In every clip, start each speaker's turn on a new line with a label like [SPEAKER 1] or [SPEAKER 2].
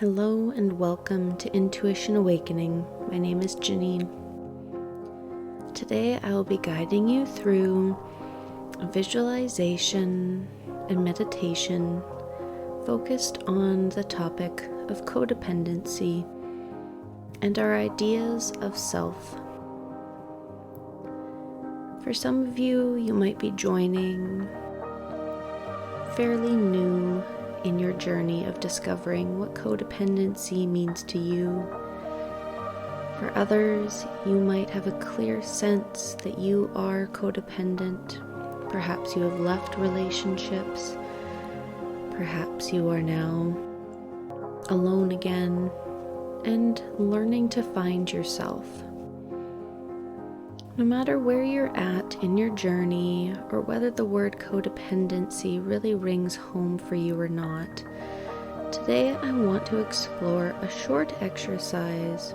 [SPEAKER 1] Hello and welcome to Intuition Awakening. My name is Janine. Today I will be guiding you through a visualization and meditation focused on the topic of codependency and our ideas of self. For some of you, you might be joining fairly new in your journey of discovering what codependency means to you. For others, you might have a clear sense that you are codependent. Perhaps you have left relationships. Perhaps you are now alone again and learning to find yourself. No matter where you're at in your journey, or whether the word codependency really rings home for you or not, today I want to explore a short exercise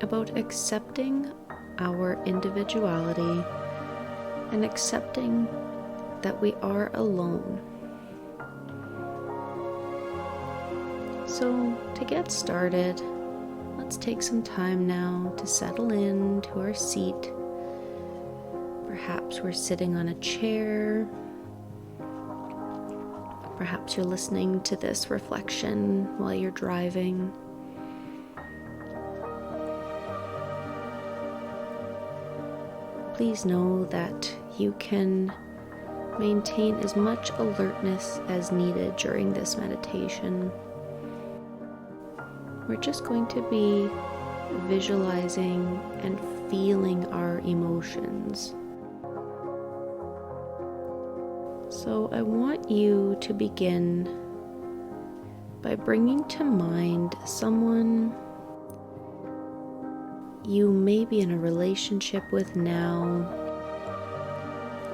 [SPEAKER 1] about accepting our individuality and accepting that we are alone. So, to get started, let's take some time now to settle into our seat. Perhaps we're sitting on a chair. Perhaps you're listening to this reflection while you're driving. Please know that you can maintain as much alertness as needed during this meditation. We're just going to be visualizing and feeling our emotions. So I want you to begin by bringing to mind someone you may be in a relationship with now,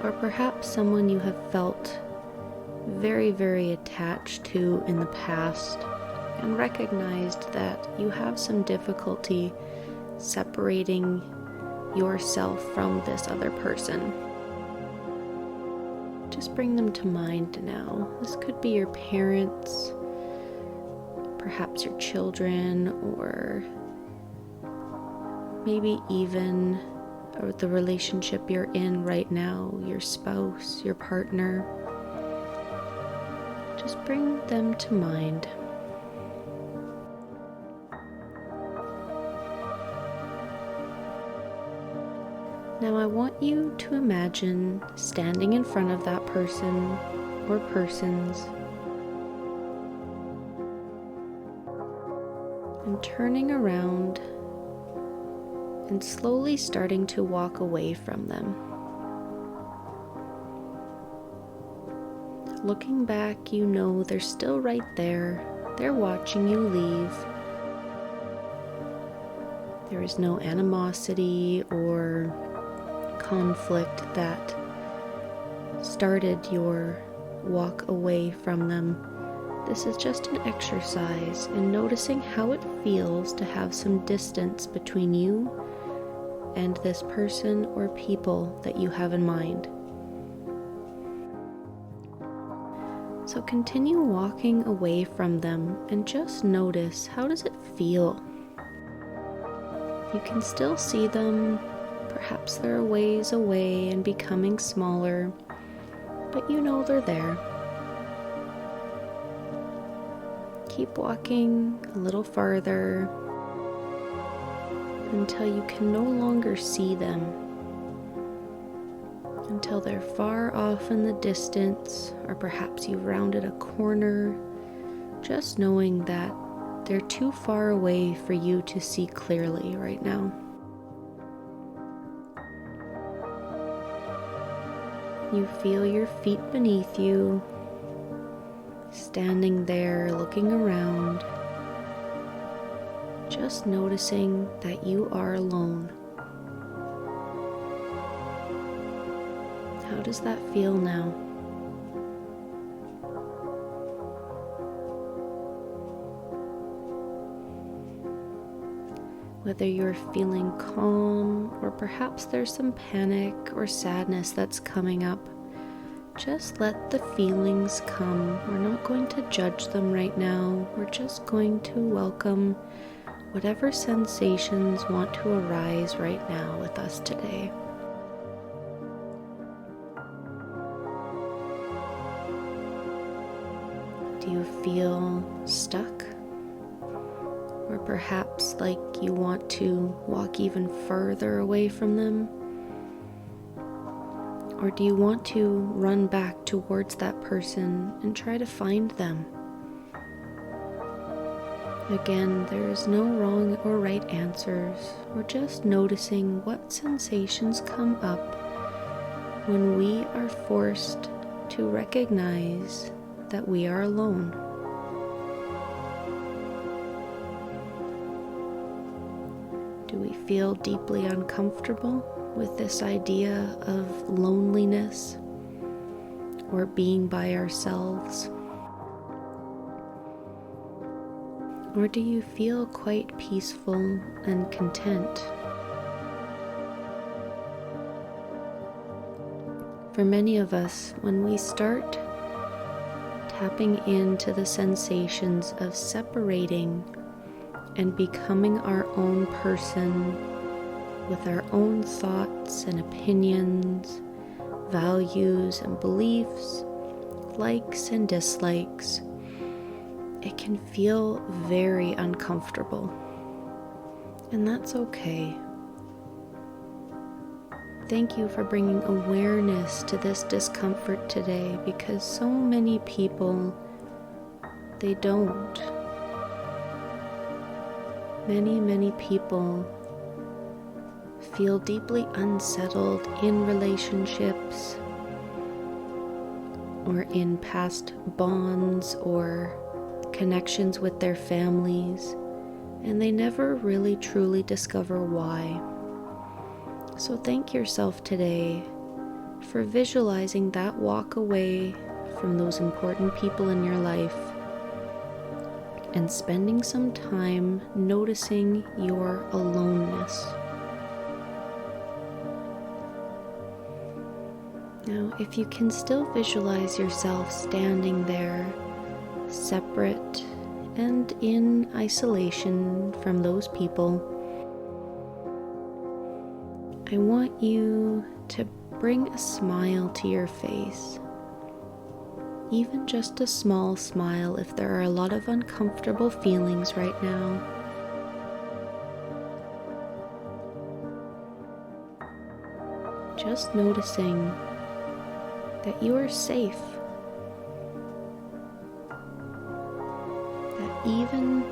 [SPEAKER 1] or perhaps someone you have felt very, very attached to in the past and recognized that you have some difficulty separating yourself from this other person. Just bring them to mind now. This could be your parents, perhaps your children, or maybe even the relationship you're in right now, your spouse, your partner. Just bring them to mind. Now I want you to imagine standing in front of that person or persons and turning around and slowly starting to walk away from them. Looking back, you know they're still right there. They're watching you leave. There is no animosity or conflict that started your walk away from them. This is just an exercise in noticing how it feels to have some distance between you and this person or people that you have in mind. So continue walking away from them and just notice, how does it feel? You can still see them. Perhaps they're a ways away and becoming smaller, but you know they're there. Keep walking a little farther until you can no longer see them, until they're far off in the distance, or perhaps you've rounded a corner, just knowing that they're too far away for you to see clearly right now. You feel your feet beneath you, standing there looking around, just noticing that you are alone. How does that feel now? Whether you're feeling calm or perhaps there's some panic or sadness that's coming up, just let the feelings come. We're not going to judge them right now. We're just going to welcome whatever sensations want to arise right now with us today. Do you feel stuck? Or perhaps like you want to walk even further away from them? Or do you want to run back towards that person and try to find them? Again, there is no wrong or right answers. We're just noticing what sensations come up when we are forced to recognize that we are alone. Do we feel deeply uncomfortable with this idea of loneliness or being by ourselves? Or do you feel quite peaceful and content? For many of us, when we start tapping into the sensations of separating and becoming our own person with our own thoughts and opinions, values and beliefs, likes and dislikes, it can feel very uncomfortable. And that's okay. Thank you for bringing awareness to this discomfort today, because so many people, they don't. Many people feel deeply unsettled in relationships or in past bonds or connections with their families, and they never really truly discover why. So thank yourself today for visualizing that walk away from those important people in your life and spending some time noticing your aloneness. Now, if you can still visualize yourself standing there, separate and in isolation from those people, I want you to bring a smile to your face. Even just a small smile if there are a lot of uncomfortable feelings right now. Just noticing that you are safe. That even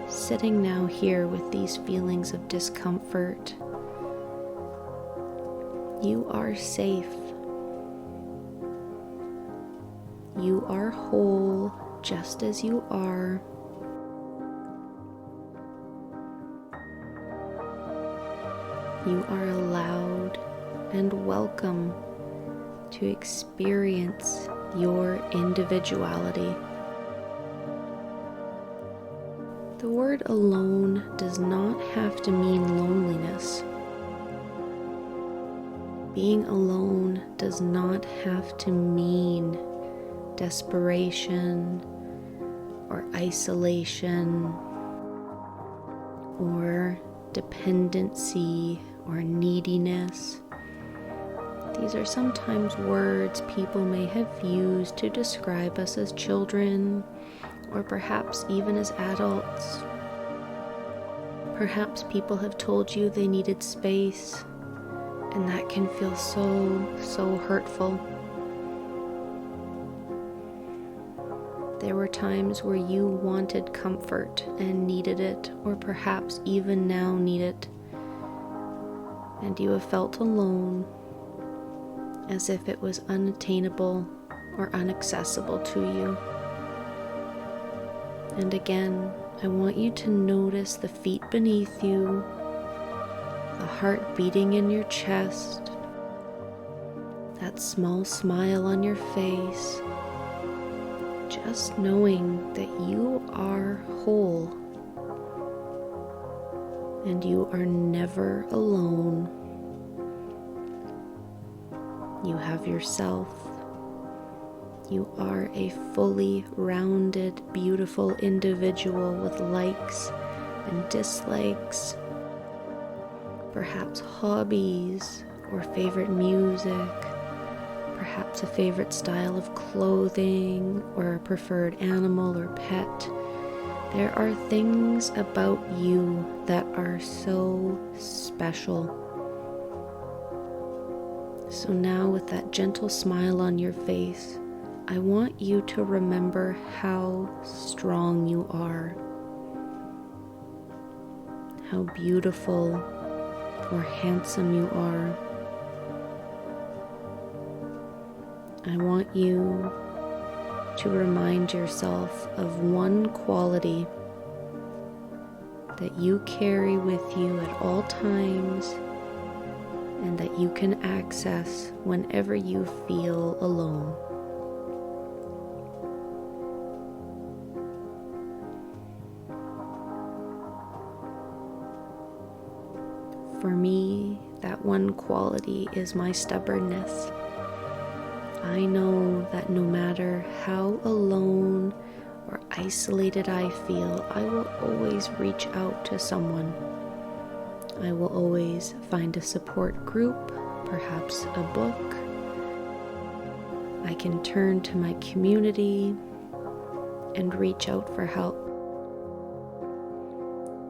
[SPEAKER 1] sitting now here with these feelings of discomfort, you are safe. You are whole just as you are. You are allowed and welcome to experience your individuality. The word alone does not have to mean loneliness. Being alone does not have to mean desperation or isolation or dependency or neediness. These are sometimes words people may have used to describe us as children, or perhaps even as adults. Perhaps people have told you they needed space, and that can feel so hurtful. There were times where you wanted comfort and needed it, or perhaps even now need it, and you have felt alone, as if it was unattainable or inaccessible to you. And again, I want you to notice the feet beneath you, the heart beating in your chest, that small smile on your face, just knowing that you are whole and you are never alone. You have yourself You are a fully rounded, beautiful individual with likes and dislikes, perhaps hobbies or favorite music, perhaps a favorite style of clothing or a preferred animal or pet. There are things about you that are so special. So now, with that gentle smile on your face, I want you to remember how strong you are, how beautiful or handsome you are. I want you to remind yourself of one quality that you carry with you at all times and that you can access whenever you feel alone. For me, that one quality is my stubbornness. I know that no matter how alone or isolated I feel, I will always reach out to someone. I will always find a support group, perhaps a book. I can turn to my community and reach out for help.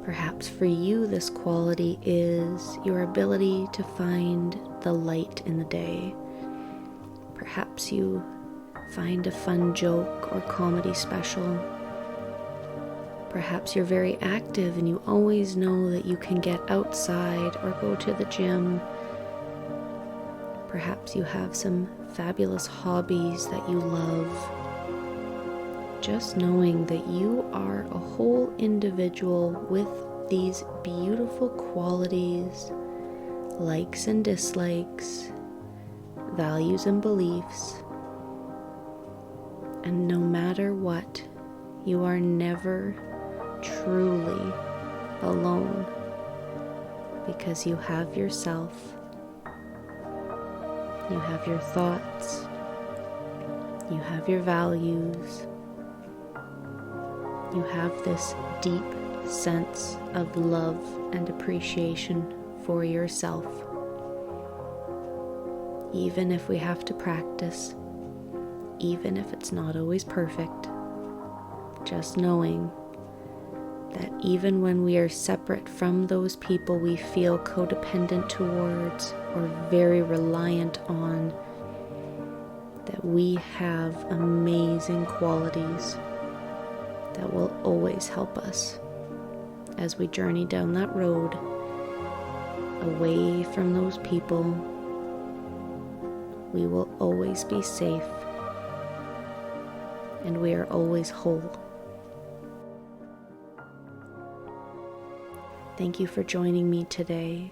[SPEAKER 1] Perhaps for you, this quality is your ability to find the light in the day. Perhaps you find a fun joke or comedy special. Perhaps you're very active and you always know that you can get outside or go to the gym. Perhaps you have some fabulous hobbies that you love. Just knowing that you are a whole individual with these beautiful qualities, likes and dislikes, values and beliefs, and no matter what, you are never truly alone because you have yourself, you have your thoughts, you have your values. You have this deep sense of love and appreciation for yourself. Even if we have to practice, even if it's not always perfect, just knowing that even when we are separate from those people we feel codependent towards or very reliant on, that we have amazing qualities that will always help us as we journey down that road away from those people. We will always be safe and we are always whole. Thank you for joining me today.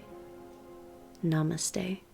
[SPEAKER 1] Namaste.